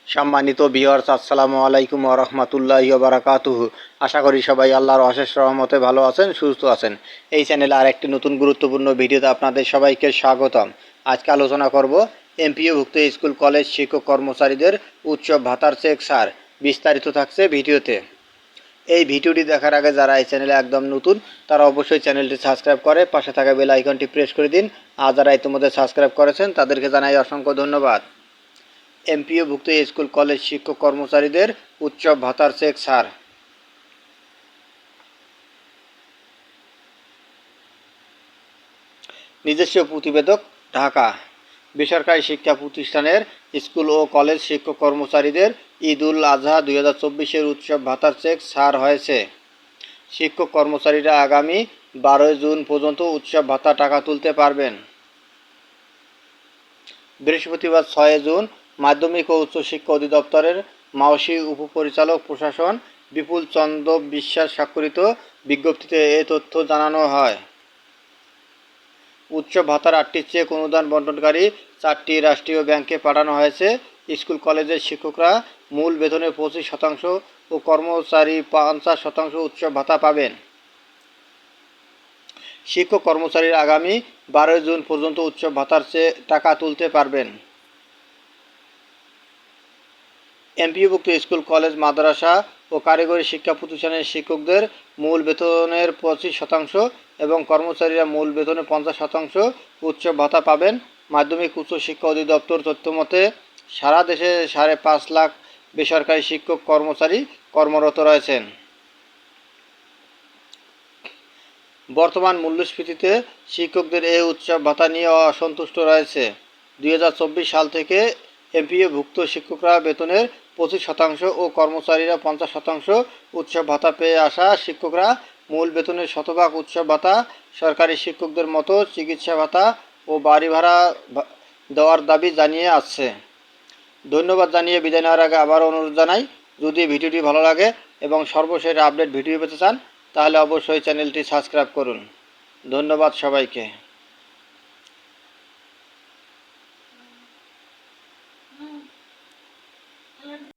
সম্মানিত ভিউয়ার্স, আসসালামু আলাইকুম ওয়া রাহমাতুল্লাহি ওয়া বারাকাতুহু। আশা করি সবাই আল্লাহর অশেষ রহমতে ভালো আছেন, সুস্থ আছেন। এই চ্যানেলে আরেকটি নতুন গুরুত্বপূর্ণ ভিডিওতে আপনাদের সবাইকে স্বাগতম। আজকে আলোচনা করব এমপিওভুক্ত স্কুল কলেজ শিক্ষক কর্মচারীদের উৎসব ভাতার চেক সার। বিস্তারিত থাকছে ভিডিওতে। এই ভিডিওটি দেখার আগে যারা এই চ্যানেলে একদম নতুন তারা অবশ্যই চ্যানেলটি সাবস্ক্রাইব করে পাশে থাকা বেল আইকনটি প্রেস করে দিন। আর যারা ইতিমধ্যে সাবস্ক্রাইব করেছেন তাদেরকে জানাই অসংখ্য ধন্যবাদ। এমপিওভুক্ত স্কুল কলেজ শিক্ষক কর্মচারীদের উৎসব ভাতার চেক সার। নিজস্ব প্রতিবেদক, ঢাকা। বেসরকারি শিক্ষা প্রতিষ্ঠানের স্কুল ও কলেজ শিক্ষক কর্মচারীদের ঈদ উল আজহা 2024-এর উৎসব ভাতার চেক সার হয়েছে। শিক্ষক কর্মচারীরা আগামী 12 জুন পর্যন্ত উৎসব ভাতা টাকা তুলতে পারবেন। বৃহস্পতিবার 6 জুন মাধ্যমিক ও উচ্চশিক্ষা অধিদপ্তরের মাওসী উপপরিচালক প্রশাসন বিপুল চন্দ্র বিশ্বাস স্বাক্ষরিত বিজ্ঞপ্তিতে এ তথ্য জানানো হয়। উৎসব ভাতার 8টি চেক অনুদান বণ্টনকারী 4টি রাষ্ট্রীয় ব্যাংকে পাঠানো হয়েছে। স্কুল কলেজের শিক্ষকরা মূল বেতনের 25% ও কর্মচারী 50% উৎসব ভাতা পাবেন। শিক্ষক কর্মচারীরা আগামী 12 জুন পর্যন্ত উৎসব ভাতার চেয়ে টাকা তুলতে পারবেন। এমপিওভুক্ত স্কুল কলেজ মাদ্রাসা ও কারিগরি শিক্ষা প্রতিষ্ঠানের শিক্ষকদের মূল বেতনের 25% এবং কর্মচারীরা মূল বেতনের 50% উৎসব ভাতা পাবেন। মাধ্যমিক উচ্চশিক্ষা অধিদপ্তর তথ্যমতে সারা দেশে 5.5 লাখ বেসরকারি শিক্ষক কর্মচারী কর্মরত রয়েছেন। বর্তমান মূল্যস্ফীতিতে শিক্ষকদের এই উৎসব ভাতা নিয়ে অসন্তুষ্ট রয়েছে। 2024 সাল থেকে এমপিওভুক্ত শিক্ষকরা বেতনের 25% ও কর্মচারীরা 50% উৎসব ভাতা পেয়ে আসা শিক্ষকরা মূল বেতনের শতভাগ উৎসব ভাতা, সরকারি শিক্ষকদের মতো চিকিৎসা ভাতা ও বাড়ি ভাড়া দেওয়ার দাবি জানিয়ে আসছে। ধন্যবাদ জানিয়ে বিদায় নেওয়ার আগে আবারও অনুরোধ জানাই, যদি ভিডিওটি ভালো লাগে এবং সর্বশেষ আপডেট ভিডিও পেতে চান তাহলে অবশ্যই চ্যানেলটি সাবস্ক্রাইব করুন। ধন্যবাদ সবাইকে।